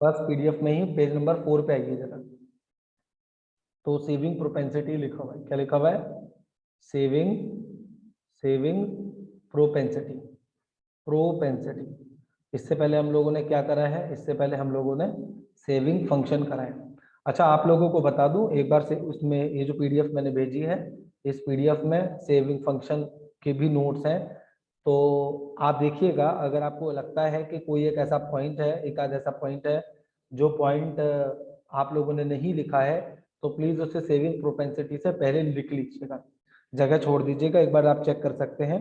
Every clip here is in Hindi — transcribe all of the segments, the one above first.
बस पीडीएफ में ही पेज नंबर 4 पे आइए जरा। तो सेविंग प्रोपेंसिटी लिखा हुआ है, क्या लिखा हुआ है? Saving propensity. इससे पहले हम लोगों ने क्या करा है? इससे पहले हम लोगों ने सेविंग फंक्शन करा है। अच्छा, आप लोगों को बता दूं एक बार से, उसमें ये जो पीडीएफ मैंने भेजी है, इस पीडीएफ में सेविंग फंक्शन के भी नोट्स हैं। तो आप देखिएगा, अगर आपको लगता है कि कोई एक ऐसा पॉइंट है, एक आध ऐसा पॉइंट है जो पॉइंट आप लोगों ने नहीं लिखा है, तो प्लीज उसे सेविंग प्रोपेंसिटी से पहले लिख लीजिएगा, जगह छोड़ दीजिएगा। एक बार आप चेक कर सकते हैं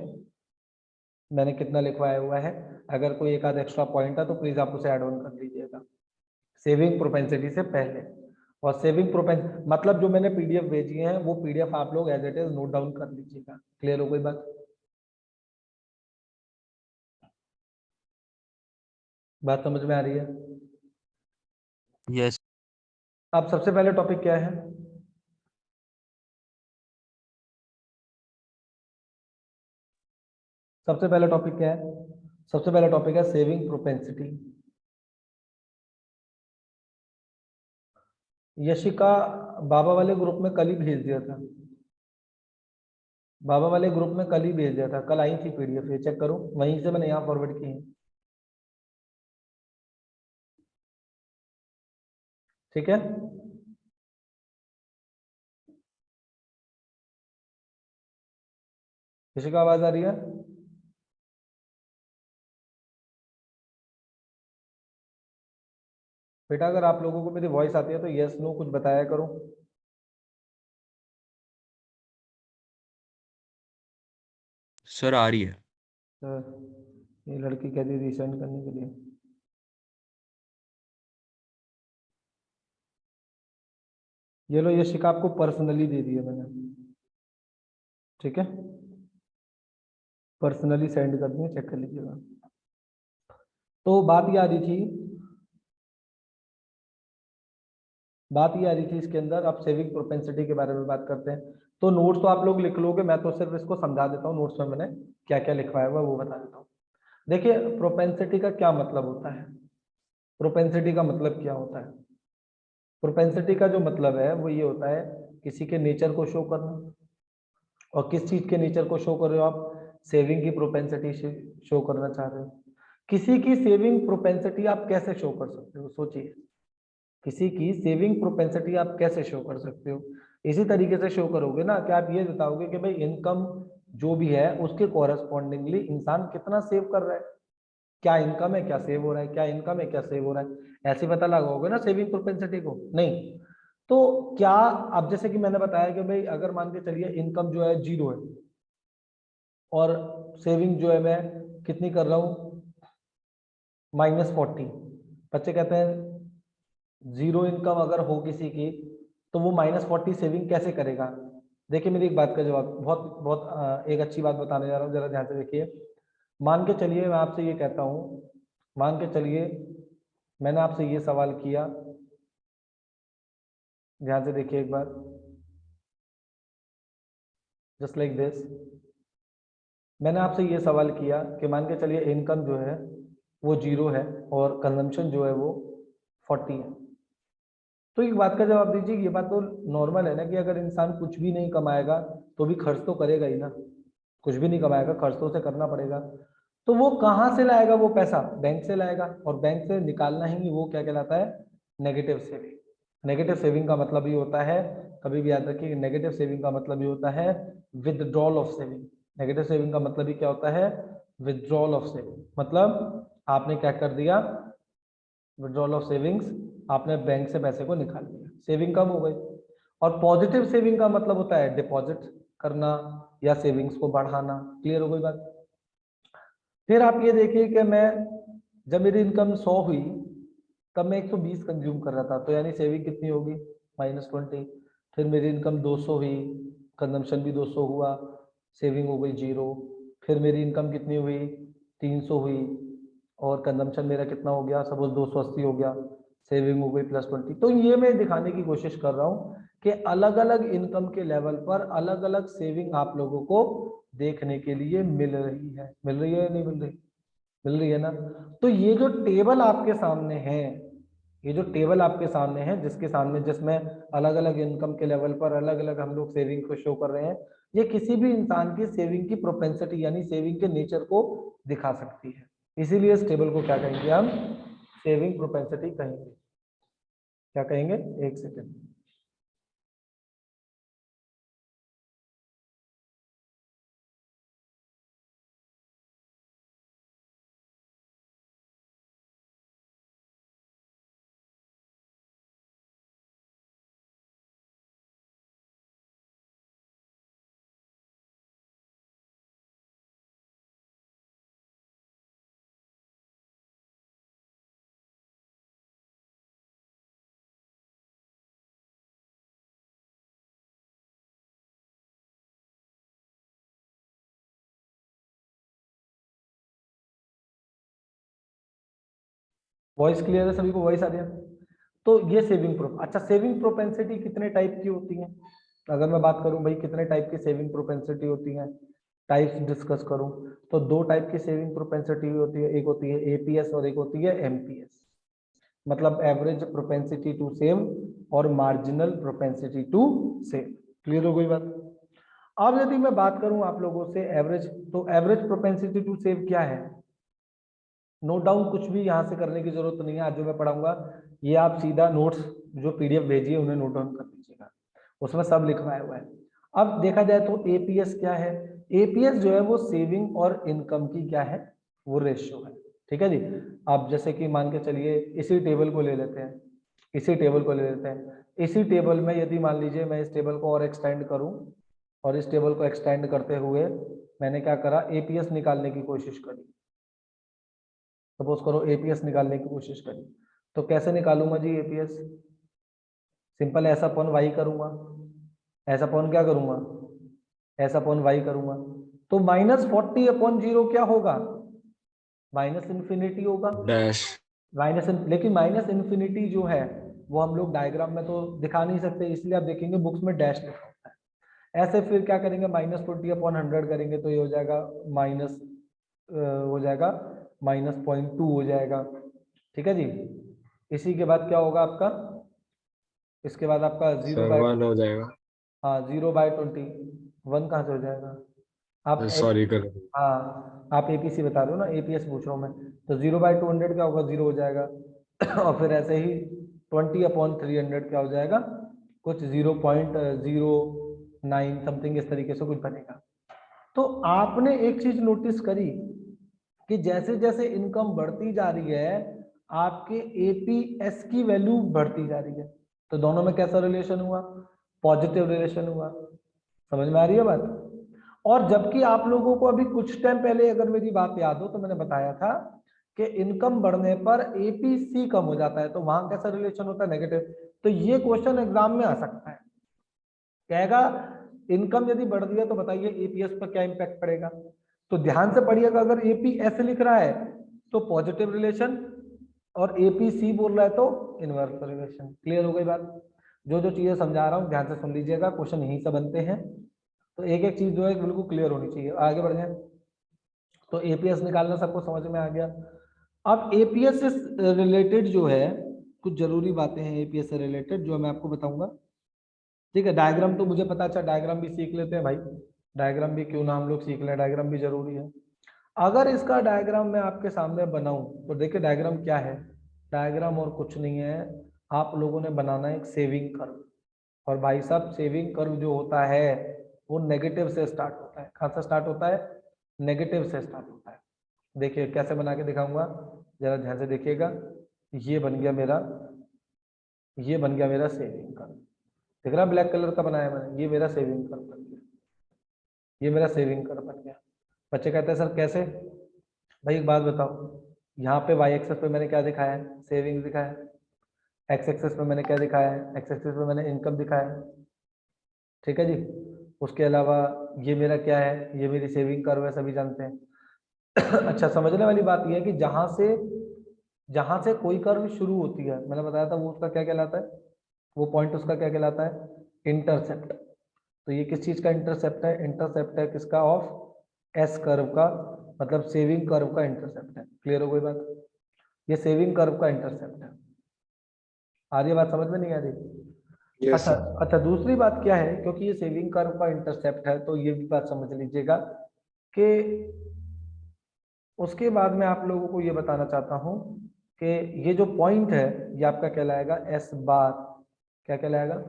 मैंने कितना लिखवाया हुआ है। अगर कोई एक आध एक्स्ट्रा पॉइंट है तो प्लीज आप उसे ऐड ऑन कर लीजिएगा सेविंग प्रोपेंसिटी से पहले। और सेविंग प्रोपेंस मतलब जो मैंने पीडीएफ भेजी है वो पीडीएफ आप लोग as it is note down कर लीजिएगा। क्लियर हो गई बात समझ में आ रही है? यस। अब सबसे पहले टॉपिक क्या है? सबसे पहला टॉपिक क्या है? सबसे पहला टॉपिक है सेविंग प्रोपेंसिटी। यशिका बाबा वाले ग्रुप में कल ही भेज दिया था, बाबा वाले ग्रुप में कल ही भेज दिया था, कल आई थी पीडीएफ, ये चेक करो, वहीं से मैंने यहाँ फॉरवर्ड की है। ठीक है, यशिका आवाज आ रही है? बेटा अगर आप लोगों को मेरी वॉइस आती है तो यस नो कुछ बताया करो। सर आ रही है। ये लड़की कह दी रिसेंड करने के लिए। ये लो, ये शिका आपको पर्सनली दे दी है मैंने, ठीक है, पर्सनली सेंड कर दी, चेक कर लीजिएगा। तो बात ये आ रही थी, बात ये आ रही थी इसके अंदर, अब सेविंग प्रोपेंसिटी के बारे में बात करते हैं। तो नोट्स तो आप लोग लिख लोगे, मैं तो सिर्फ इसको समझा देता हूँ, नोट्स में मैंने क्या क्या लिखवाया हुआ है वो बता देता हूँ। देखिए प्रोपेंसिटी का क्या मतलब होता है, प्रोपेंसिटी का मतलब क्या होता है? प्रोपेंसिटी का जो मतलब है वो ये होता है किसी के नेचर को शो करना। और किस चीज के नेचर को शो कर रहे हो आप? सेविंग की प्रोपेंसिटी शो करना चाह रहे हो। किसी की सेविंग प्रोपेंसिटी आप कैसे शो कर सकते हो, सोचिए, किसी की सेविंग प्रोपेंसिटी आप कैसे शो कर सकते हो? इसी तरीके से शो करोगे ना कि आप ये बताओगे कि भाई इनकम जो भी है उसके कॉरेस्पॉन्डिंगली इंसान कितना सेव कर रहा है, क्या इनकम है क्या सेव हो रहा है, क्या इनकम है क्या सेव हो रहा है, ऐसे पता लगाओगे ना सेविंग प्रोपेंसिटी को? नहीं। तो क्या, अब जैसे कि मैंने बताया कि भाई अगर मान के चलिए इनकम जो है 0 है और सेविंग जो है मैं कितनी कर रहा हूँ, -40। बच्चे कहते हैं 0 इनकम अगर हो किसी की तो वो -40 सेविंग कैसे करेगा? देखिए मेरी एक बात का जवाब, बहुत बहुत एक अच्छी बात बताने जा रहा हूँ, जरा ध्यान से देखिए। मान के चलिए मैं आपसे ये कहता हूँ, मान के चलिए मैंने आपसे ये सवाल किया, ध्यान से देखिए एक बार, जस्ट लाइक दिस। मैंने आपसे ये सवाल किया कि मान के चलिए इनकम जो है वो 0 है और कंजम्पशन जो है वो 40 है। तो एक बात का जवाब दीजिए, ये बात तो नॉर्मल है ना कि अगर इंसान कुछ भी नहीं कमाएगा तो भी खर्च तो करेगा ही ना, कुछ भी नहीं कमाएगा खर्च तो उसे करना पड़ेगा। तो वो कहाँ से लाएगा वो पैसा? बैंक से लाएगा, और बैंक से निकालना ही वो क्या कहलाता है? Negative saving. नेगेटिव सेविंग का मतलब ये होता है, कभी भी याद रखिए, नेगेटिव सेविंग का मतलब ये होता है withdrawal of saving. Negative saving का मतलब ही क्या होता है? Withdrawal of saving. मतलब आपने क्या कर दिया? विड्रॉल ऑफ सेविंग्स, आपने बैंक से पैसे को निकाल लिया, सेविंग कम हो गई। और पॉजिटिव सेविंग का मतलब होता है डिपॉजिट करना या सेविंग्स को बढ़ाना। क्लियर हो गई बात? फिर आप ये देखिए कि मैं, जब मेरी इनकम 100 हुई तब मैं 120 कंज्यूम कर रहा था, तो यानी सेविंग कितनी होगी? -20। फिर मेरी इनकम 200 हुई, कंजम्पशन भी 200 हुआ, सेविंग हो गई 0। फिर मेरी इनकम कितनी हुई? 300 हुई और कंजम्पशन मेरा कितना हो गया? सपोज 280 हो गया, सेविंग हो गई +20। तो ये मैं दिखाने की कोशिश कर रहा हूँ कि अलग अलग इनकम के लेवल पर अलग अलग सेविंग आप लोगों को देखने के लिए मिल रही है। मिल रही है या नहीं मिल रही? मिल रही है ना? तो ये जो टेबल आपके सामने है, ये जो टेबल आपके सामने है, जिसमें अलग अलग इनकम के लेवल पर अलग अलग हम लोग सेविंग को शो कर रहे हैं, ये किसी भी इंसान की सेविंग की प्रोपेंसिटी यानी सेविंग के नेचर को दिखा सकती है। इसीलिए इस टेबल को क्या कहेंगे हम? सेविंग प्रोपेंसिटी कहेंगे। क्या कहेंगे? एक सेकेंड। वॉइस क्लियर है सभी को? वॉइस आ रही है? तो ये सेविंग प्रो अच्छा, सेविंग प्रोपेंसिटी कितने टाइप की होती है? अगर मैं बात करूं भाई कितने टाइप की सेविंग प्रोपेंसिटी होती है, टाइप्स डिस्कस करूं, तो दो टाइप की सेविंग प्रोपेंसिटी होती है। एक होती है एपीएस और एक होती है एमपीएस, मतलब एवरेज प्रोपेंसिटी टू सेव और marginal propensity to save. Clear हो गई बात? अब यदि मैं बात करूं आप लोगों से एवरेज, तो एवरेज प्रोपेंसिटी टू सेव क्या है? नोट डाउन कुछ भी यहाँ से करने की जरूरत नहीं है। आज जो मैं पढ़ाऊंगा ये आप सीधा नोट्स जो पीडीएफ भेजिए उन्हें नोट डाउन कर लीजिएगा, उसमें सब लिखवाया हुआ है। अब देखा जाए तो एपीएस क्या है? एपीएस जो है वो सेविंग और इनकम की क्या है? वो रेशियो है। ठीक है जी। अब जैसे कि मान के चलिए इसी टेबल को ले लेते हैं, इसी टेबल में यदि मान लीजिए मैं इस टेबल को और एक्सटेंड करूं, और इस टेबल को एक्सटेंड करते हुए मैंने क्या करा? एपीएस निकालने की कोशिश करी। सपोज करो एपीएस निकालने की कोशिश करी, तो कैसे निकालूंगा जी एपीएस? सिंपल, ऐसा अपॉन वाई करूंगा, ऐसा अपॉन क्या करूंगा? ऐसा अपॉन वाई करूंगा। तो -40 अपॉन 0 क्या होगा? माइनस इन्फिनिटी होगा। डैश। लेकिन माइनस इन्फिनिटी जो है वो हम लोग डायग्राम में तो दिखा नहीं सकते, इसलिए आप देखेंगे बुक्स में डैश लिखा होता है। ऐसे फिर क्या करेंगे? -40 अपॉन 100 करेंगे तो ये हो जाएगा माइनस, हो जाएगा -0.2 हो जाएगा। ठीक है जी। इसी के बाद क्या होगा आपका? इसके बाद आपका 0 सर बाय, 1 हो जाएगा। हाँ 0/20, 1 कहाँ से हो जाएगा? आप सॉरी कर। हाँ आप एपीसी बता रहे हो ना, एपीएस पूछ रहा हूँ मैं। तो 0/200 क्या होगा? 0 हो जाएगा। और फिर ऐसे ही 20/300 क्या हो जाएगा? कुछ 0.09 समथिंग इस तरीके से कुछ बनेगा। तो आपने एक चीज नोटिस करी कि जैसे जैसे इनकम बढ़ती जा रही है आपके एपीएस की वैल्यू बढ़ती जा रही है। तो दोनों में कैसा रिलेशन हुआ? पॉजिटिव रिलेशन हुआ। समझ में आ रही है बात? और जबकि आप लोगों को अभी कुछ टाइम पहले अगर मेरी बात याद हो तो मैंने बताया था कि इनकम बढ़ने पर एपीसी कम हो जाता है, तो वहां कैसा रिलेशन होता है? नेगेटिव। तो ये क्वेश्चन एग्जाम में आ सकता है, कहेगा इनकम यदि बढ़ रही है तो बताइए एपीएस पर क्या इंपैक्ट पड़ेगा। तो ध्यान से पढ़िएगा, अगर एपीएस लिख रहा है तो पॉजिटिव रिलेशन, और एपीसी बोल रहा है तो इनवर्स रिलेशन। क्लियर हो गई बात? जो जो चीजें समझा रहा हूँ ध्यान से सुन लीजिएगा, क्वेश्चन यहीं से बनते हैं। तो एक एक चीज जो है बिल्कुल क्लियर होनी चाहिए। आगे बढ़ जाए। तो एपीएस निकालना सबको समझ में आ गया। अब एपीएस से रिलेटेड जो है कुछ जरूरी बातें हैं एपीएस से रिलेटेड जो मैं आपको बताऊंगा। ठीक है, डायग्राम तो मुझे पता, अच्छा डायग्राम भी सीख लेते हैं भाई। डायग्राम भी क्यों ना हम लोग सीख लें, डायग्राम भी जरूरी है। अगर इसका डायग्राम मैं आपके सामने बनाऊं तो देखिए डायग्राम क्या है। डायग्राम और कुछ नहीं है, आप लोगों ने बनाना है एक सेविंग कर्व। और भाई साहब सेविंग कर्व जो होता है वो नेगेटिव से स्टार्ट होता है। कहाँ से स्टार्ट होता है? नेगेटिव से स्टार्ट होता है। देखिए कैसे बना के दिखाऊंगा, जरा ध्यान से देखिएगा। ये बन गया मेरा, ये बन गया मेरा सेविंग कर्व। देख रहा ब्लैक कलर का बनाया मैंने, ये मेरा सेविंग कर्व बन गया, ये मेरा सेविंग कर्व बन गया। बच्चे कहते हैं सर कैसे? भाई एक बात बताओ, यहाँ पे वाई एक्सेस पे मैंने क्या दिखाया है? सेविंग दिखाया है। एक्स एक्सेस पे मैंने क्या दिखाया है? एक्स एक्सेस पे मैंने इनकम दिखाया है। ठीक है जी। उसके अलावा ये मेरा क्या है? ये मेरी सेविंग कर्व है, सभी जानते हैं। अच्छा समझने वाली बात यह है कि जहां से कोई कर्व शुरू होती है, मैंने बताया था वो उसका क्या कहलाता है? वो पॉइंट उसका क्या कहलाता है? इंटरसेप्ट। तो ये किस चीज का इंटरसेप्ट है? इंटरसेप्ट है किसका? ऑफ एस कर्व का, मतलब सेविंग कर्व का इंटरसेप्ट है। क्लियर हो गई बात? ये सेविंग कर्व का इंटरसेप्ट है। आ रही है बात समझ में, नहीं आ रही? यस अच्छा सर। अच्छा, दूसरी बात क्या है, क्योंकि ये सेविंग कर्व का इंटरसेप्ट है तो ये भी बात समझ लीजिएगा कि उसके बाद मैं आप लोगों को ये बताना चाहता हूं कि ये जो पॉइंट है ये आपका कहलाएगा एस बार। क्या कहलाएगा?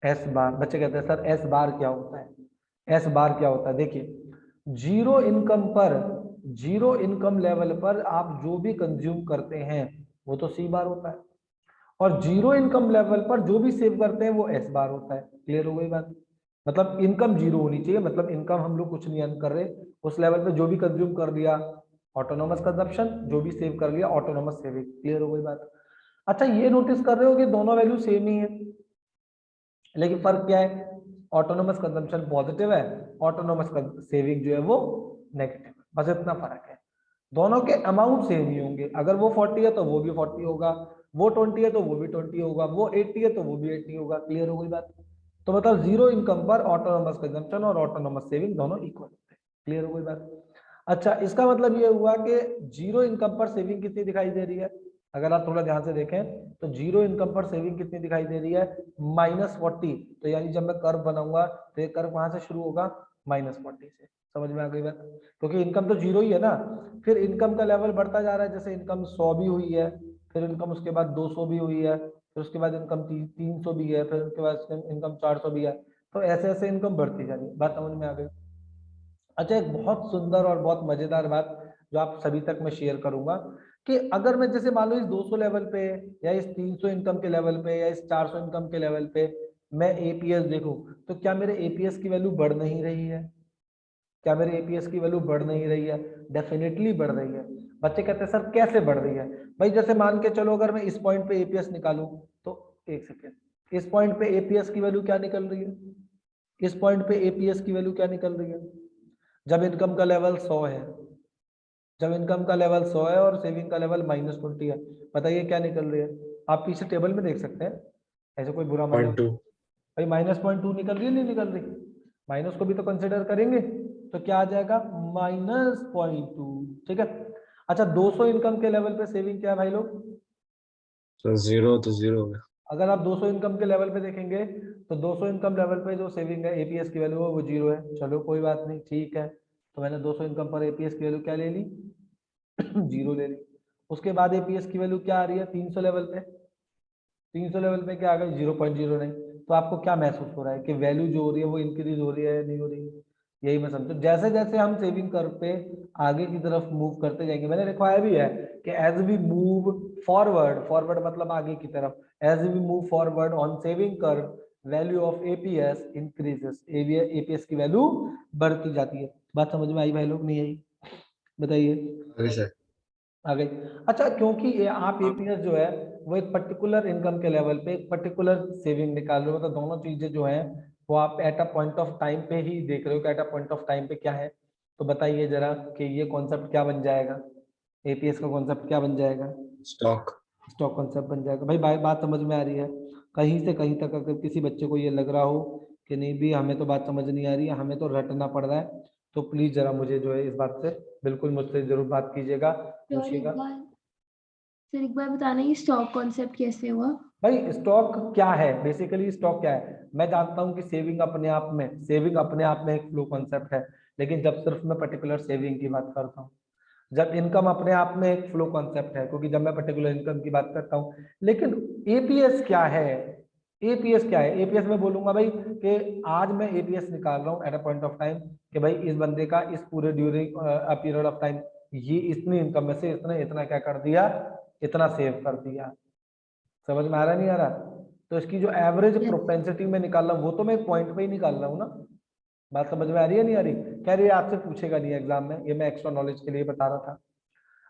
S bar. बच्चे कहते हैं सर एस बार क्या होता है? एस बार क्या होता है? देखिए, जीरो इनकम पर, जीरो इनकम लेवल पर आप जो भी कंज्यूम करते हैं वो तो सी बार होता है, और जीरो इनकम लेवल पर जो भी सेव करते हैं वो एस बार होता है। क्लियर हो गई बात? मतलब इनकम जीरो होनी चाहिए, मतलब इनकम हम लोग कुछ नहीं अर्न कर रहे, उस लेवल पे जो भी कंज्यूम कर लिया ऑटोनोमस कंजप्शन, जो भी सेव कर लिया ऑटोनोमस सेविंग। क्लियर हो गई बात? अच्छा, ये नोटिस कर रहे हो कि दोनों वैल्यू सेम ही है, लेकिन फर्क क्या है? ऑटोनोमस कंजम्पशन पॉजिटिव है, ऑटोनोमस सेविंग जो है वो नेगेटिव है, बस इतना फर्क है। दोनों के अमाउंट सेम ही होंगे, अगर वो 40 है तो वो भी 40 होगा, वो 20 है तो वो भी 20 होगा, वो 80 है तो वो भी 80 होगा। क्लियर हो गई बात? तो मतलब जीरो इनकम पर ऑटोनोमस कंजम्पशन और ऑटोनोमस सेविंग दोनों इक्वल होते हैं। क्लियर हो गई बात? अच्छा, इसका मतलब ये हुआ कि जीरो इनकम पर सेविंग कितनी दिखाई दे रही है? अगर आप थोड़ा ध्यान से देखें तो जीरो इनकम पर सेविंग कितनी दिखाई दे रही है? -40। तो यानी जब मैं कर्व बनाऊंगा तो ये कर्व कहां से शुरू होगा? -40 से। समझ में आ गई बात? क्योंकि इनकम तो जीरो ही है ना, फिर इनकम का लेवल बढ़ता जा रहा है, जैसे इनकम 100 भी हुई है, फिर इनकम उसके बाद 200 भी हुई है, फिर उसके बाद इनकम 300 भी है, फिर उसके बाद इनकम 400 भी है, तो ऐसे ऐसे इनकम बढ़ती जा रही है। बात समझ में आ गई? अच्छा, एक बहुत सुंदर और बहुत मजेदार बात जो आप सभी तक मैं शेयर करूंगा कि अगर मैं जैसे मान लो इस 200 लेवल पे या इस 300 इनकम के लेवल पे या इस 400 इनकम के लेवल पे मैं एपीएस देखूं, तो क्या मेरे एपीएस की वैल्यू बढ़ नहीं रही है? क्या मेरे एपीएस की वैल्यू बढ़ नहीं रही है? डेफिनेटली बढ़ रही है। बच्चे कहते हैं सर कैसे बढ़ रही है? भाई जैसे मान के चलो, अगर मैं इस पॉइंट पे एपीएस निकालूं तो, एक सेकेंड, इस पॉइंट पे एपीएस की वैल्यू क्या निकल रही है? इस पॉइंट पे एपीएस की वैल्यू क्या निकल रही है? जब इनकम का लेवल 100 है, जब इनकम का लेवल 100 है और सेविंग का लेवल -20 है, बताइए क्या निकल रही है? आप पीछे टेबल में देख सकते हैं, ऐसे कोई बुरा माने। 0.2। भाई -0.2 निकल रही है, नहीं निकल रही? माइनस को भी तो कंसिडर करेंगे, तो क्या आ जाएगा? -0.2। ठीक है। अच्छा, 200 इनकम के लेवल पे सेविंग क्या है भाई लोग? तो 0 तो 0 है। अगर आप 200 इनकम के लेवल पे देखेंगे तो 200 इनकम लेवल पे जो सेविंग है एपीएस की वैल्यू है वो 0 है। चलो कोई बात नहीं, ठीक है, तो मैंने 200 इनकम पर एपीएस की वैल्यू क्या ले ली? 0 ले ली। उसके बाद एपीएस की वैल्यू क्या आ रही है 300 लेवल पे? 300 लेवल पे क्या आ गई? 0.09। तो आपको क्या महसूस हो रहा है कि वैल्यू जो हो रही है वो इंक्रीज हो रही है या नहीं हो रही? यही मैं समझू, जैसे जैसे हम सेविंग कर्व पे आगे की तरफ मूव करते जाएंगे, मैंने लिखवाया भी है कि as we move forward, forward मतलब आगे की तरफ, as we move forward on saving curve value of APS increases, APS की वैल्यू बढ़ती जाती है। बात समझ में आई भाई लोग, नहीं आई? बताइए। अभी सर। आ गई। अच्छा, क्योंकि ये आप एपीएस जो है वो एक पर्टिकुलर इनकम के लेवल पे एक पर्टिकुलर सेविंग निकाल रहे हो, मतलब दोनों चीजें जो हैं वो आप at a point of time पे ही देख रहे हो कि at a point of time पे क्या है। तो बताइए जरा कि ये कॉन्सेप्ट क्या बन जाएगा? एपीएस का कॉन्सेप्ट क्या बन जाएगा? स्टॉक। स्टॉक कॉन्सेप्ट बन जाएगा। भाई बात समझ में आ रही है? कहीं से कहीं तक अगर किसी बच्चे को ये लग रहा हो कि नहीं भी हमें तो बात समझ नहीं आ रही है, हमें तो रटना पड़ रहा है, तो प्लीज जरा मुझे जो है इस बात से बिल्कुल मुझसे जरूर बात कीजिएगा, पूछिएगा। सर एक बार बताना ये स्टॉक कॉन्सेप्ट कैसे हुआ? भाई स्टॉक क्या है? बेसिकली स्टॉक क्या है? मैं जानता हूं कि सेविंग अपने आप में, सेविंग अपने आप में एक फ्लो कॉन्सेप्ट है, लेकिन जब सिर्फ मैं पर्टिकुलर सेविंग की बात करता हूँ, जब इनकम अपने आप में एक फ्लो कॉन्सेप्ट है, क्योंकि जब मैं पर्टिकुलर इनकम की बात करता हूँ। लेकिन एपीएस क्या है? एपीएस क्या है? एपीएस में बोलूंगा भाई कि आज मैं एपीएस निकाल रहा हूँ at a point of time कि भाई इस बंदे का इस पूरे during a period of time ये इतनी इनकम में से इसने इतना क्या कर दिया, इतना सेव कर दिया। समझ में आ रहा नहीं आ रहा? तो इसकी जो एवरेज प्रोपेंसिटी में निकाल रहा हूँ वो तो मैं एक पॉइंट पे ही निकाल रहा हूँ ना। बात समझ में आ रही है नहीं आ रही? कह रही है आपसे पूछेगा नहीं एग्जाम में, ये मैं एक्स्ट्रा नॉलेज के लिए बता रहा था।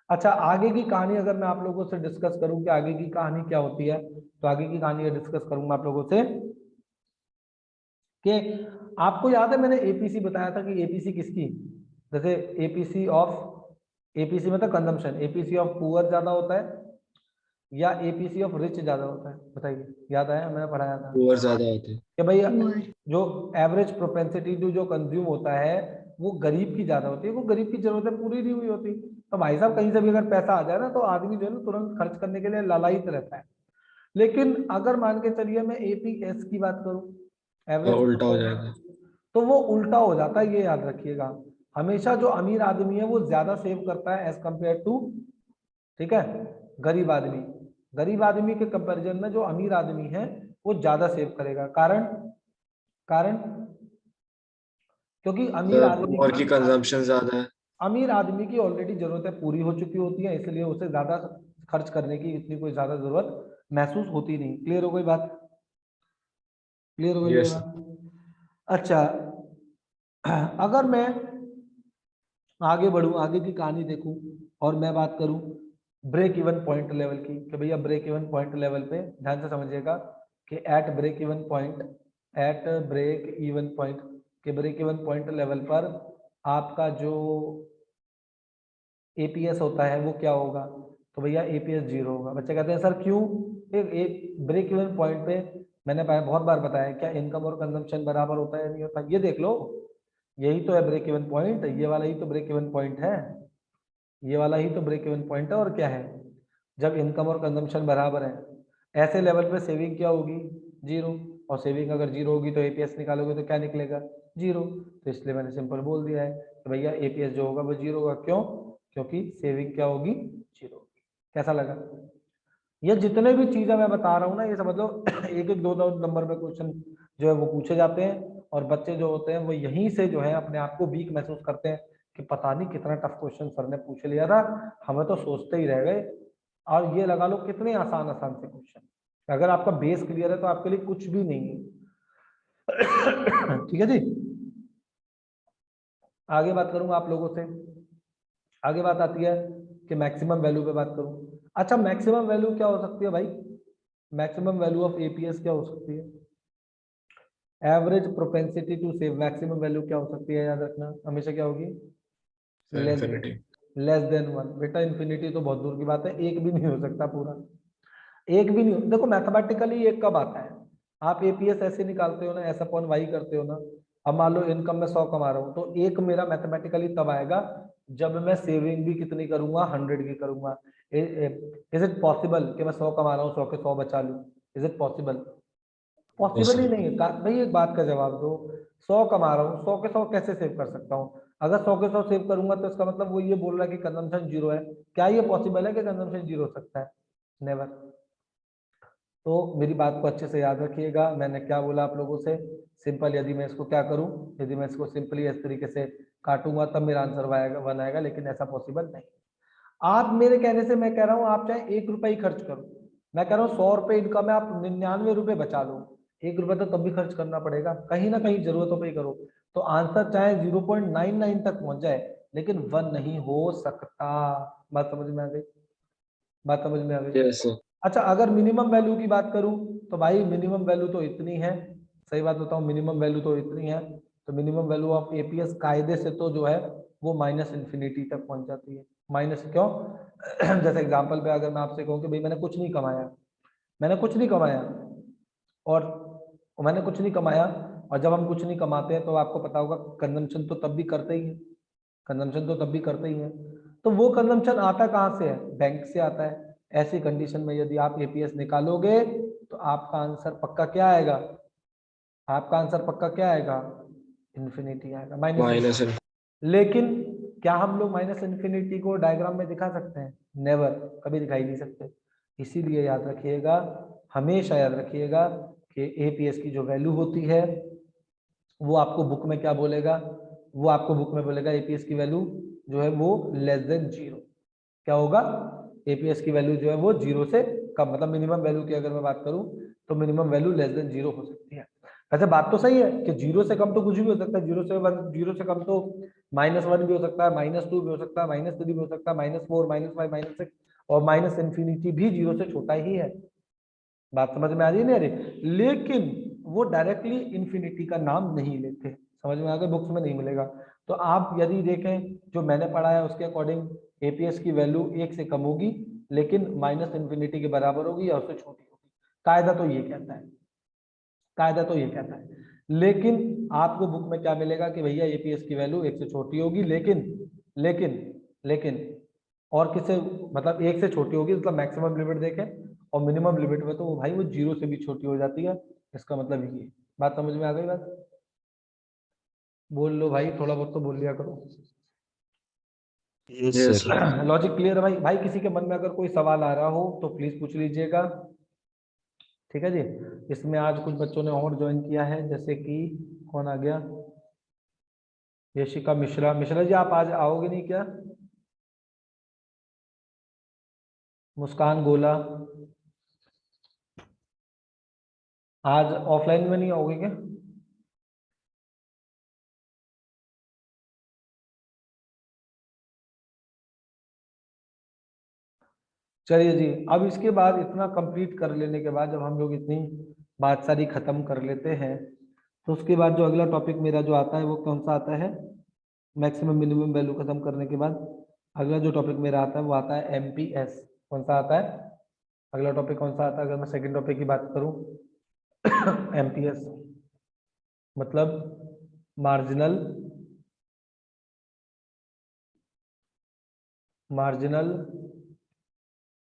अच्छा, आगे की कहानी अगर मैं आप लोगों से डिस्कस करूं कि आगे की कहानी क्या होती है, तो आगे की कहानी डिस्कस करूंगा आप लोगों से कि आपको याद है मैंने एपीसी बताया था कि एपीसी किसकी, जैसे एपीसी ऑफ, एपीसी मतलब कंजम्पशन, एपीसी ऑफ पुअर ज्यादा होता है या एपीसी ऑफ रिच ज्यादा होता है? बताइए, याद आया? मैंने पढ़ाया था पुअर ज्यादा होते हैं। कि भाई पुअर। जो एवरेज प्रोपेंसिटी टू जो कंज्यूम होता है वो गरीब की ज्यादा होती है, वो गरीब की जरूरतें पूरी नहीं हुई होती। तो भाई साहब कहीं से भी अगर पैसा आ जाए ना तो आदमी जो है ना तुरंत खर्च करने के लिए लालायित रहता है। लेकिन अगर मान के चलिए मैं एपीएस की बात करूं, तो एवरेज, उल्टा हो जाएगा। तो वो उल्टा हो जाता है, ये याद रखिएगा। हमेशा जो अमीर आदमी है वो ज्यादा सेव करता है एज कंपेयर टू, ठीक है, गरीब आदमी। गरीब आदमी के कंपैरिजन में जो अमीर आदमी है वो ज्यादा सेव करेगा। कारण कारण क्योंकि अमीर आदमी और की कंजम्पशन ज्यादा है। अमीर आदमी की ऑलरेडी जरूरतें पूरी हो चुकी होती हैं, इसलिए उसे ज्यादा खर्च करने की इतनी कोई ज्यादा जरूरत महसूस होती नहीं। क्लियर हो गई बात? क्लियर हो गई ये यस बात? अच्छा, अगर मैं आगे बढ़ूं, आगे की कहानी देखूं और मैं बात करूं ब्रेक इवन पॉइंट लेवल की, कि भैया ब्रेक इवन पॉइंट लेवल पे ध्यान से समझिएगा कि at break even point, at break even point, के ब्रेक इवन पॉइंट लेवल पर आपका जो एपीएस होता है वो क्या होगा? तो भैया एपीएस 0 होगा। बच्चे कहते हैं सर क्यों? एक ब्रेक इवन पॉइंट पे मैंने बहुत बार बताया, क्या इनकम और कंजम्पशन बराबर होता है नहीं होता? ये देख लो, यही तो है ब्रेक इवन पॉइंट, ये वाला ही तो ब्रेक इवन पॉइंट है, ये वाला ही तो ब्रेक इवन पॉइंट है। और क्या है? जब इनकम और कंजम्पशन बराबर है, ऐसे लेवल पे सेविंग क्या होगी? 0। और सेविंग अगर 0 होगी तो एपीएस निकालोगे तो क्या निकलेगा? 0। तो इसलिए मैंने सिंपल बोल दिया है कि भैया एपीएस जो होगा वो 0 होगा। क्यों? क्योंकि सेविंग क्या होगी? 0 होगी। कैसा लगा? ये जितने भी चीजें मैं बता रहा हूँ ना, ये समझ लो एक एक दो नंबर में क्वेश्चन जो है वो पूछे जाते हैं, और बच्चे जो होते हैं वो यहीं से जो है अपने आप को वीक महसूस करते हैं कि पता नहीं कितना टफ क्वेश्चन सर ने पूछ लिया था, हमें तो सोचते ही रह गए। और ये लगा लो कितने आसान आसान से क्वेश्चन, अगर आपका बेस क्लियर है तो आपके लिए कुछ भी नहीं है। ठीक है जी, आगे बात करूंगा आप लोगों से। आगे बात आती है कि मैक्सिमम वैल्यू पे बात करूं। अच्छा, मैक्सिमम वैल्यू क्या हो सकती है भाई? मैक्सिमम वैल्यू ऑफ एपीएस क्या हो सकती है? Average propensity to save, maximum value क्या हो सकती है? याद रखना हमेशा क्या होगी? इन्फिनिटी। Less than 1। बेटा इन्फिनिटी तो बहुत दूर की बात है, एक भी नहीं हो सकता पूरा, एक भी नहीं। देखो मैथमेटिकली एक कब आता है? आप एपीएस ऐसे निकालते हो ना, एस अपॉन वाई करते हो ना। अब मान लो इनकम में 100 कमा रहा हूँ, तो एक मेरा मैथमेटिकली तब आएगा जब मैं सेविंग भी कितनी करूंगा? 100 की करूंगा। इज इट पॉसिबल कि मैं 100 कमा रहा हूँ, 100 के 100 बचा लूं? Is it possible? पॉसिबल ही नहीं है। भाई एक बात का जवाब दो, 100 कमा रहा हूँ, 100 के 100 कैसे सेव कर सकता हूँ? अगर 100 के 100 सेव करूंगा तो इसका मतलब वो ये बोल रहा है कि कंजम्पशन 0 है। क्या ये पॉसिबल है कि कंजम्पशन 0 हो सकता है? नेवर। तो मेरी बात को अच्छे से याद रखिएगा, मैंने क्या बोला आप लोगों से? सिंपल, यदि मैं इसको क्या करूं, यदि मैं इसको सिंपली इस तरीके से काटूंगा तब मेरा आंसर आएगा 1 आएगा, लेकिन ऐसा पॉसिबल नहीं। आप मेरे कहने से मैं कह रहा हूं आप चाहे 1 रुपए ही खर्च करो, मैं कह रहा हूँ 100 रुपए इनकम है, आप 99 रुपए बचा लो, 1 रुपए तो तब भी खर्च करना पड़ेगा, कहीं ना कहीं जरूरतों पे ही करो। तो आंसर चाहे 0.99 तक पहुंच जाए, लेकिन 1 नहीं हो सकता। बात समझ में आ गई? बात समझ में आ गई? यस अच्छा, अगर मिनिमम वैल्यू की बात करूं तो भाई मिनिमम वैल्यू तो इतनी है, सही बात बताऊं, मिनिमम वैल्यू तो इतनी है। तो मिनिमम वैल्यू ऑफ एपीएस कायदे से तो जो है वो माइनस इन्फिनिटी तक पहुंच जाती है। माइनस क्यों? जैसे एग्जांपल पे अगर मैं आपसे कहूं कि भाई मैंने कुछ नहीं कमाया, मैंने कुछ नहीं कमाया, और मैंने कुछ नहीं कमाया, और जब हम कुछ नहीं कमाते हैं तो आपको पता होगा कंजम्पशन तो तब भी करते ही है, कंजम्पशन तो तब भी करते ही है। तो वो कंजम्पशन आता कहाँ से है? बैंक से आता है। ऐसी कंडीशन में यदि आप एपीएस निकालोगे तो आपका आंसर पक्का क्या आएगा? आपका आंसर पक्का क्या आएगा? इन्फिनिटी आएगा, माइनस। लेकिन क्या हम लोग माइनस इन्फिनिटी को डायग्राम में दिखा सकते हैं? नेवर, कभी दिखाई नहीं सकते। इसीलिए याद रखिएगा, हमेशा याद रखिएगा कि एपीएस की जो वैल्यू होती है वो आपको बुक में क्या बोलेगा? वो आपको बुक में बोलेगा एपीएस की वैल्यू जो है वो लेस देन 0। क्या होगा? एपीएस की वैल्यू जो है वो 0 से कम, मतलब मिनिमम वैल्यू की अगर मैं बात करूं तो मिनिमम वैल्यू लेस देन 0 हो सकती है। वैसे बात तो सही है कि 0 से कम तो कुछ भी हो सकता है, 0 से 1, 0 से कम तो -1 भी हो सकता है, -2 भी हो सकता है, -3 भी हो सकता है, -4, -5, -6, और माइनस इन्फिनिटी भी 0 से छोटा ही है। बात समझ में आ रही है? नहीं आ रही? लेकिन वो डायरेक्टली इन्फिनिटी का नाम नहीं लेते, समझ में आ गया? बुक्स में नहीं मिलेगा। तो आप यदि देखें जो मैंने पढ़ा है उसके अकॉर्डिंग एपीएस की वैल्यू 1 से कम होगी, लेकिन माइनस इन्फिनिटी के बराबर होगी या उससे छोटी होगी। कायदा तो ये कहता है, कायदा तो ये कहता है। लेकिन आपको बुक में क्या मिलेगा कि भैया एपीएस की वैल्यू 1 से छोटी होगी, लेकिन लेकिन लेकिन और किससे, मतलब 1 से छोटी होगी, मतलब मैक्सिमम लिमिट देखें, और मिनिमम लिमिट में तो वो भाई वो 0 से भी छोटी हो जाती है। इसका मतलब ये बात समझ में आ गई? बात बोल लो भाई, थोड़ा बहुत तो बोल लिया करो। Yes Yes, sir. sir. Logic clear है भाई? भाई किसी के मन में अगर कोई सवाल आ रहा हो तो प्लीज पूछ लीजिएगा, ठीक है जी। इसमें आज कुछ बच्चों ने और ज्वाइन किया है, जैसे कि कौन आ गया, यशिका मिश्रा। मिश्रा जी आप आज आओगे नहीं क्या? मुस्कान गोला, आज ऑफलाइन में नहीं आओगे क्या? चलिए जी, अब इसके बाद इतना कंप्लीट कर लेने के बाद, जब हम लोग इतनी बात सारी खत्म कर लेते हैं, तो उसके बाद जो अगला टॉपिक मेरा जो आता है वो कौन सा आता है? मैक्सिमम मिनिमम वैल्यू खत्म करने के बाद अगला जो टॉपिक मेरा आता है वो आता है एमपीएस। कौन सा आता है अगला टॉपिक? कौन सा आता है अगर मैं सेकंड टॉपिक की बात करूं? एमपीएस मतलब मार्जिनल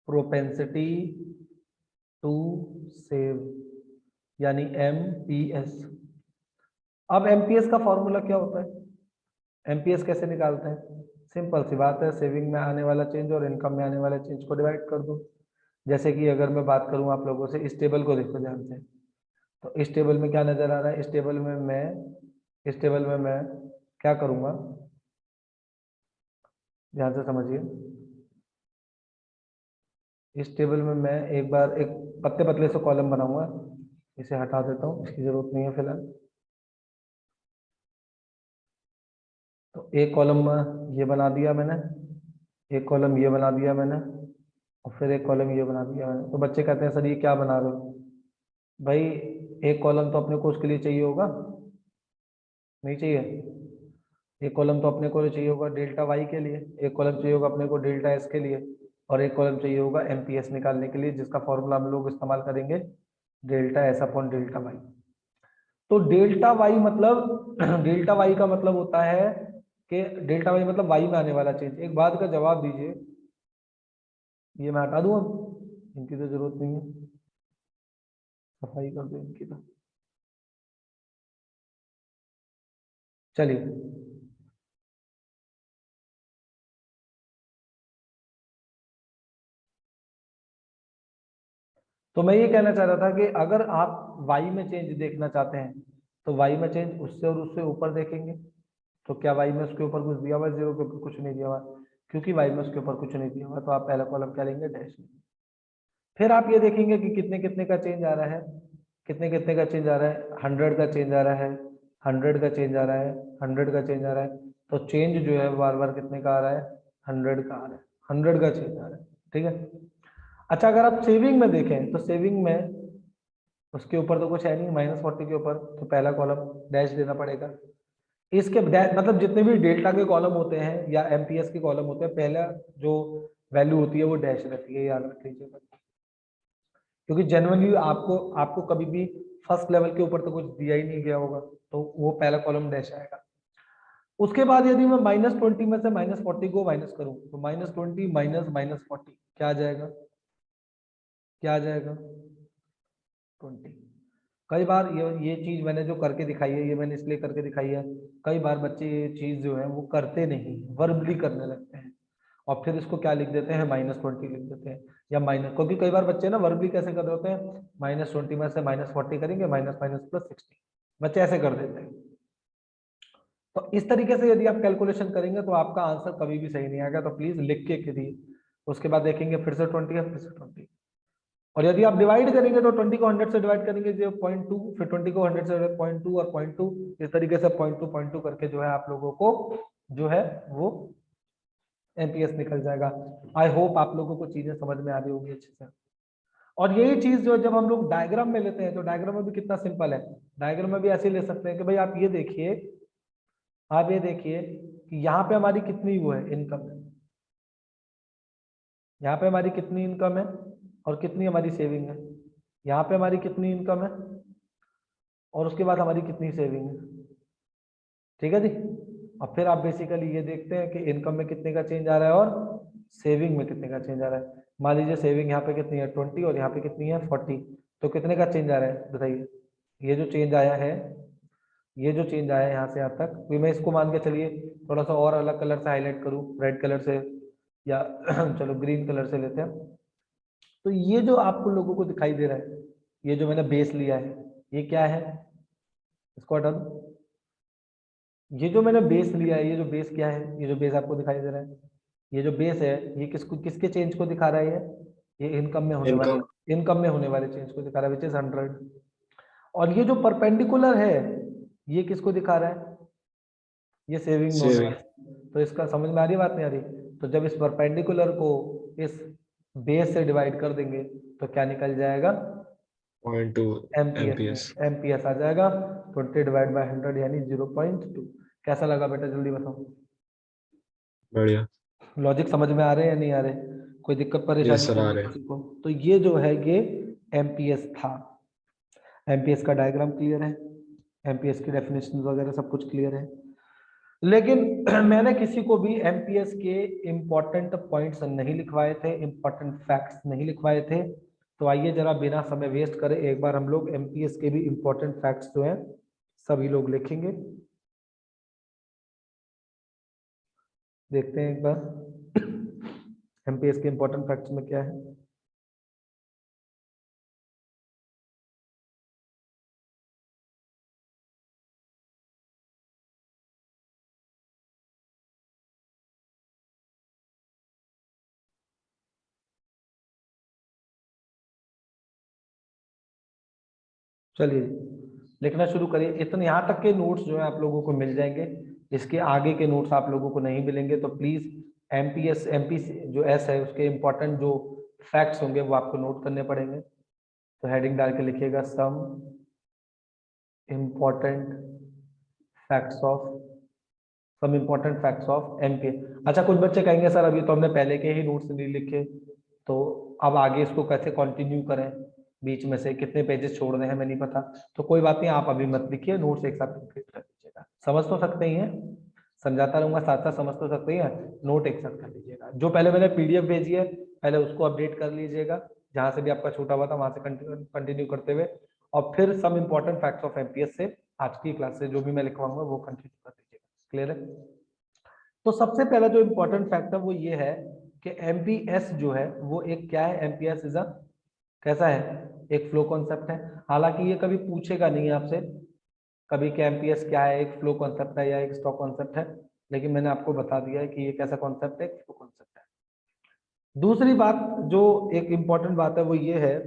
प्रोपेंसिटी टू सेव, यानी एमपीएस। अब एमपीएस का फॉर्मूला क्या होता है? एमपीएस कैसे निकालते हैं? सिंपल सी बात है, सेविंग में आने वाला चेंज और इनकम में आने वाले चेंज को डिवाइड कर दो। जैसे कि अगर मैं बात करूं आप लोगों से, इस टेबल को देखो ध्यान से, तो इस टेबल में क्या नजर आ रहा है? इस टेबल में मैं क्या करूंगा, ध्यान से समझिए। इस टेबल में मैं एक बार एक पतले पतले से कॉलम बनाऊंगा, इसे हटा देता हूँ, इसकी जरूरत नहीं है फिलहाल। तो एक कॉलम ये बना दिया मैंने, एक कॉलम ये बना दिया मैंने, और फिर एक कॉलम ये बना दिया मैंने। तो बच्चे कहते हैं सर ये क्या बना रहे हो? भाई एक कॉलम तो अपने को उसके लिए चाहिए होगा, नहीं चाहिए? एक कॉलम तो अपने को चाहिए होगा डेल्टा वाई के लिए, एक कॉलम चाहिए होगा अपने को डेल्टा एस के लिए, और एक कॉलम चाहिए होगा एमपीएस निकालने के लिए, जिसका फॉर्मूला हम लोग इस्तेमाल करेंगे delta S upon delta Y. तो डेल्टा वाई मतलब डेल्टा वाई का मतलब होता है कि डेल्टा वाई मतलब वाई में आने वाला चेंज। एक बात का जवाब दीजिए, ये मैं हटा दूं, अब इनकी तो जरूरत नहीं है, सफाई कर दो इनकी तो। चलिए, तो मैं ये कहना चाह रहा था कि अगर आप वाई में चेंज देखना चाहते हैं तो वाई में चेंज उससे और उससे ऊपर देखेंगे। तो क्या वाई में उसके ऊपर कुछ दिया हुआ है? जीरो के ऊपर कुछ नहीं दिया हुआ, क्योंकि वाई में उसके ऊपर कुछ नहीं दिया हुआ, तो आप पहला कॉलम क्या लेंगे? डैश। फिर आप ये देखेंगे कि कितने कितने का चेंज आ रहा है, कितने कितने का चेंज आ रहा है, 100 का चेंज आ रहा है, 100 का चेंज आ रहा है, 100 का चेंज आ रहा है। तो चेंज जो है बार बार कितने का आ रहा है? 100 का आ रहा है, 100 का चेंज आ रहा है, ठीक है। अच्छा, अगर आप सेविंग में देखें तो सेविंग में उसके ऊपर तो कुछ है नहीं, -40 के ऊपर, तो पहला कॉलम डैश देना पड़ेगा। इसके मतलब जितने भी डेल्टा के कॉलम होते हैं या एमपीएस के कॉलम होते हैं, पहला जो वैल्यू होती है वो डैश रहती है, याद रख लीजिएगा। क्योंकि जनरली आपको आपको कभी भी फर्स्ट लेवल के ऊपर तो कुछ दिया ही नहीं गया होगा, तो वो पहला कॉलम डैश आएगा। उसके बाद यदि मैं -20 में से -40 को माइनस करूं, तो -20 माइनस -40 क्या आ जाएगा? क्या आ जाएगा? 20। कई बार ये चीज मैंने जो करके दिखाई है, ये मैंने इसलिए करके दिखाई है, कई बार बच्चे ये चीज जो है वो करते नहीं, वर्बली करने लगते हैं, और फिर इसको क्या लिख देते हैं? -20 लिख देते हैं, या माइनस। क्योंकि कई बार बच्चे ना वर्बली कैसे कर रहे होते हैं? -20 में से -40 करेंगे, माइनस माइनस प्लस 60, बच्चे ऐसे कर देते हैं। तो इस तरीके से यदि आप कैलकुलेशन करेंगे तो आपका आंसर कभी भी सही नहीं आएगा, तो प्लीज लिख के करिए। उसके बाद देखेंगे फिर से 20 है, फिर से 20। और यदि आप डिवाइड करेंगे तो 20 को 100 से डिवाइड करेंगे जो 0.2, फिर 20 को 100 से 0.2 और 0.2, इस तरीके से 0.2 करके जो है आप लोगों को जो है वो एमपीएस निकल जाएगा। आई होप आप लोगों को चीजें समझ में आ रही होगी अच्छे से। और यही चीज जो जब हम लोग डायग्राम में लेते हैं, तो डायग्राम में भी कितना सिंपल है। डायग्राम में भी ऐसे ले सकते हैं कि भाई आप ये देखिए, आप ये देखिए कि यहाँ पे हमारी कितनी वो है इनकम है, यहाँ पे हमारी कितनी इनकम है और कितनी हमारी सेविंग है, यहाँ पे हमारी कितनी इनकम है और उसके बाद हमारी कितनी सेविंग है, ठीक है जी। और फिर आप बेसिकली ये देखते हैं कि इनकम में कितने का चेंज आ रहा है और सेविंग में कितने का चेंज आ रहा है। मान लीजिए सेविंग यहाँ पे कितनी है 20 और यहाँ पे कितनी है 40, तो कितने का चेंज आ रहा है बताइए। ये जो चेंज आया है, ये जो चेंज आया है यहाँ से यहाँ तक, तो मैं इसको मान के चलिए थोड़ा सा और अलग कलर से हाईलाइट करूँ, रेड कलर से या चलो ग्रीन कलर से लेते हैं। तो ये जो आपको लोगों को दिखाई दे रहा है, ये जो मैंने बेस लिया है, ये क्या है, इसको हटा दो। ये जो मैंने बेस लिया है, ये जो बेस क्या है, ये जो बेस आपको दिखाई दे रहा है, ये जो बेस है, ये किसको, किसके चेंज को दिखा रहा है, ये इनकम में होने वाले, इनकम इनकम में होने वाले चेंज को दिखा रहा है, विच इज 100। और ये जो परपेंडिकुलर है, ये किसको दिखा रहा है, ये सेविंग में होने सेविंग वाला। तो इसका समझ में आ रही बात, नहीं आ रही? तो जब इस परपेंडिकुलर को इस बेस से डिवाइड कर देंगे तो क्या निकल जाएगा, 0.2 एमपीएस, एमपीएस आ जाएगा 20 डिवाइड बाय 100 यानी 0.2। कैसा लगा बेटा, जल्दी बताओ। बढ़िया। लॉजिक समझ में आ रहे हैं या नहीं आ रहे, कोई दिक्कत परेशानी सर, तो आ नहीं रहे। किसी को? तो ये जो है ये एमपीएस था। एमपीएस का डायग्राम क्लियर है, एमपीएस की डेफिनेशन वगैरह सब कुछ क्लियर है। लेकिन मैंने किसी को भी एमपीएस के इंपॉर्टेंट पॉइंट्स नहीं लिखवाए थे, इंपॉर्टेंट फैक्ट्स नहीं लिखवाए थे। तो आइए जरा बिना समय वेस्ट करें, एक बार हम लोग एमपीएस के भी इंपॉर्टेंट फैक्ट्स जो हैं सभी लोग लिखेंगे। देखते हैं एक बार एमपीएस के इंपॉर्टेंट फैक्ट्स में क्या है। चलिए लिखना शुरू करिए। इतने यहाँ तक के नोट्स जो है आप लोगों को मिल जाएंगे, इसके आगे के नोट्स आप लोगों को नहीं मिलेंगे। तो प्लीज एमपीएस एमपीसी जो एस है उसके इंपॉर्टेंट जो फैक्ट्स होंगे वो आपको नोट करने पड़ेंगे। तो हेडिंग डाल के लिखिएगा some important facts of MPS. अच्छा, कुछ बच्चे कहेंगे सर अभी तो हमने पहले के ही नोट्स नहीं लिखे, तो अब आगे इसको कैसे कंटिन्यू करें, बीच में से कितने पेजेस छोड़ रहे हैं हमें नहीं पता। तो कोई बात नहीं, आप अभी मत लिखिए, नोट्स एक साथ कंप्लीट कर लीजिएगा। समझ तो सकते ही हैं, समझाता रहूंगा साथ साथ, समझ तो सकते ही हैं, नोट एक साथ कर लीजिएगा। जो पहले मैंने पीडीएफ भेजी है पहले उसको अपडेट कर लीजिएगा, जहां से भी आपका छूटा हुआ था वहां से कंटिन्यू करते हुए, और फिर some important facts of MPS से आज की क्लास से जो भी मैं लिखवाऊंगा वो कंटिन्यू कर दीजिएगा। क्लियर है? तो सबसे पहला जो इंपॉर्टेंट फैक्ट है वो ये है कि एमपीएस जो है वो एक क्या है, एमपीएस इज अ कैसा है, एक फ्लो कॉन्सेप्ट है। हालांकि ये कभी पूछेगा नहीं आपसे कभी कि एमपीएस क्या है, एक फ्लो कॉन्सेप्ट है या एक स्टॉक कॉन्सेप्ट है, लेकिन मैंने आपको बता दिया है कि ये कैसा कॉन्सेप्ट है, एक फ्लो कॉन्सेप्ट है। दूसरी बात जो एक इंपॉर्टेंट बात है वो ये है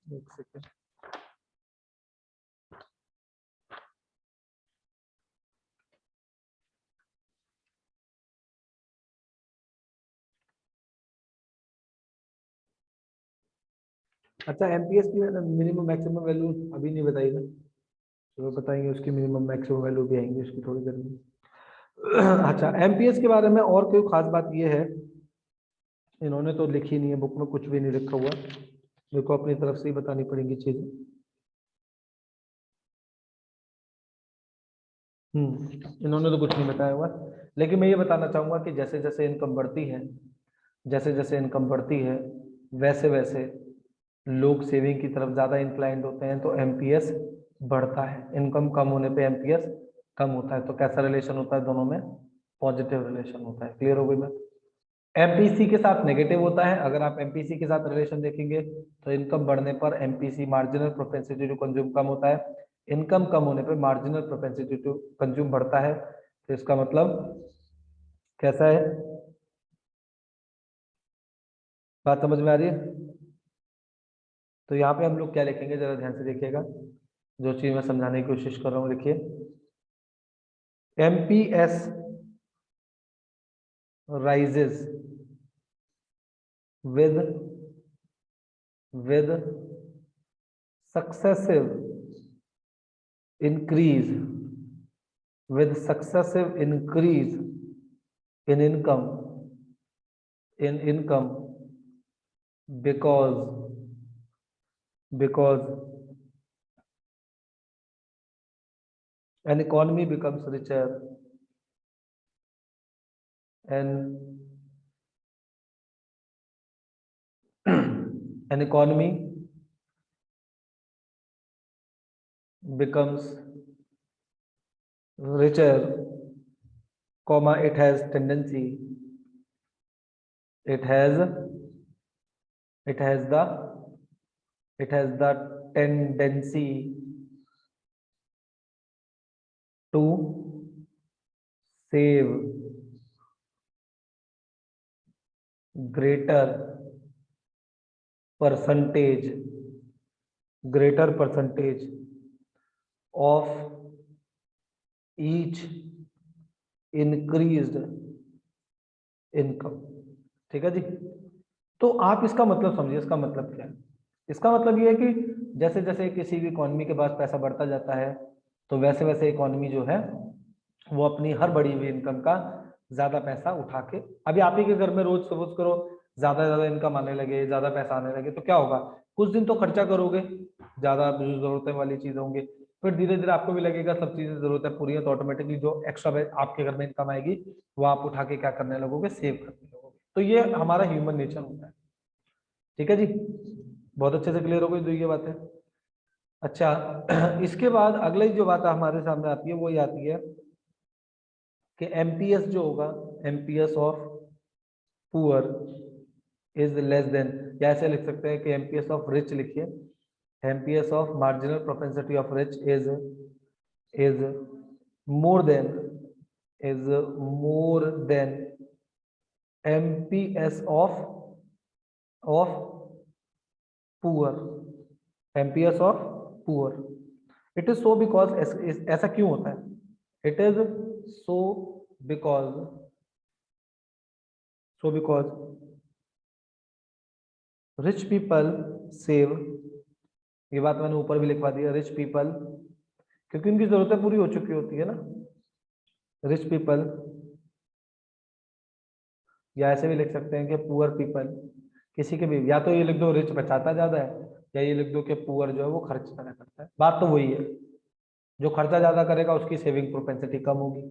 एक सेकेंड, अच्छा एमपीएस की मिनिमम मैक्सिमम वैल्यू अभी नहीं बताई ना, तो बताएंगे उसकी मिनिमम मैक्सिमम वैल्यू भी आएंगी उसकी थोड़ी देर में। अच्छा, एमपीएस के बारे में और कोई खास बात ये है, इन्होंने तो लिखी नहीं है बुक में, कुछ भी नहीं लिखा हुआ, मेरे को अपनी तरफ से ही बतानी पड़ेंगी चीजें। इन्होंने तो कुछ नहीं बताया हुआ, लेकिन मैं ये बताना चाहूंगा कि जैसे जैसे इनकम बढ़ती है, जैसे जैसे इनकम बढ़ती है वैसे वैसे लोग सेविंग की तरफ ज्यादा इंक्लाइंड होते हैं, तो एमपीएस बढ़ता है। इनकम कम होने पे एमपीएस कम होता है। तो कैसा रिलेशन होता है दोनों में, पॉजिटिव रिलेशन होता है। क्लियर हो गई बात? एमपीसी के साथ नेगेटिव होता है। अगर आप एमपीसी के साथ रिलेशन देखेंगे तो इनकम बढ़ने पर MPC marginal propensity to consume कम होता है, इनकम कम होने पर मार्जिनल प्रोपेंसिटी टू कंज्यूम बढ़ता है। तो इसका मतलब कैसा है, बात समझ में आ रही है? तो यहाँ पे हम लोग क्या लिखेंगे, जरा ध्यान से देखिएगा, जो चीज मैं समझाने की कोशिश कर रहा हूँ लिखिए। MPS rises with successive increase in income because an economy becomes richer and an economy becomes richer, comma, it has tendency, it has the tendency to save greater percentage of each increased income। ठीक है जी। तो आप इसका मतलब समझिए, इसका मतलब क्या है? इसका मतलब ये है कि जैसे जैसे किसी भी इकोनॉमी के पास पैसा बढ़ता जाता है तो वैसे वैसे इकोनॉमी जो है वो अपनी हर बढ़ी हुई इनकम का ज्यादा पैसा उठा के, अभी आप ही के घर में रोज सपोज करो ज्यादा इनकम आने लगे, ज्यादा पैसा आने लगे, तो क्या होगा? कुछ दिन तो खर्चा करोगे, ज्यादा जरूरतें वाली चीजें होंगी, फिर धीरे धीरे आपको भी लगेगा सब चीजें जरूरतें पूरी है, तो ऑटोमेटिकली जो एक्स्ट्रा आपके घर में इनकम आएगी वो आप उठा के क्या करने लगोगे? सेव करने लगोगे। तो ये हमारा ह्यूमन नेचर होता है। ठीक है जी, बहुत अच्छे से क्लियर हो गई तो ये बात है। अच्छा इसके बाद अगली जो बात हमारे सामने आती है वो ये आती है कि एमपीएस जो होगा, MPS of poor is less than, या ऐसे लिख सकते हैं कि एमपीएस ऑफ रिच लिखिए, MPS of marginal propensity of rich is more than MPS of poor, MPS of poor. It is so because, ऐसा क्यों होता है? It is so because rich people save, ये बात मैंने ऊपर भी लिखवा दिया, रिच पीपल, क्योंकि उनकी जरूरतें पूरी हो चुकी होती है ना, रिच पीपल, या ऐसे भी लिख सकते हैं कि पुअर पीपल, किसी के भी, या तो ये लिख दो रिच बचाता ज्यादा है, या ये लिख दो कि पुअर जो है वो खर्च ज्यादा करता है। बात तो वही है, जो खर्चा ज्यादा करेगा उसकी सेविंग प्रोपेंसिटी कम होगी,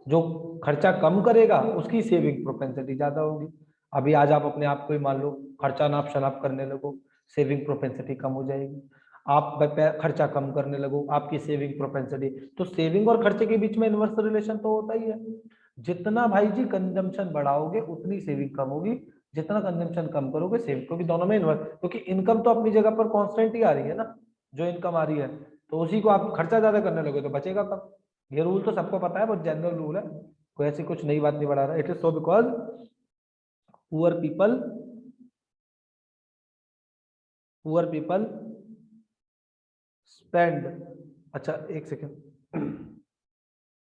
जो खर्चा कम करेगा उसकी सेविंग प्रोपेंसिटी ज्यादा होगी। अभी आज आप अपने आप को ही मान लो खर्चा नाप शनाप करने लगो, सेविंग प्रोपेंसिटी कम हो जाएगी। आप खर्चा कम करने लगो, आपकी सेविंग प्रोपेंसिटी, तो सेविंग और खर्चे के बीच में इनवर्स रिलेशन तो होता ही है। जितना भाई जी कंजम्पशन बढ़ाओगे उतनी सेविंग कम होगी, जितना कंजम्पशन कम करोगे सेविंग, क्योंकि दोनों में इन्वर्स, क्योंकि इनकम तो अपनी जगह पर कांस्टेंट ही आ रही है ना, जो इनकम आ रही है, तो उसी को आप खर्चा ज्यादा करने लगे तो बचेगा कम। ये रूल तो सबको पता है, बहुत जनरल रूल है, कोई ऐसी कुछ नई बात नहीं बढ़ा रहा। It is so because poor people spend, अच्छा एक सेकेंड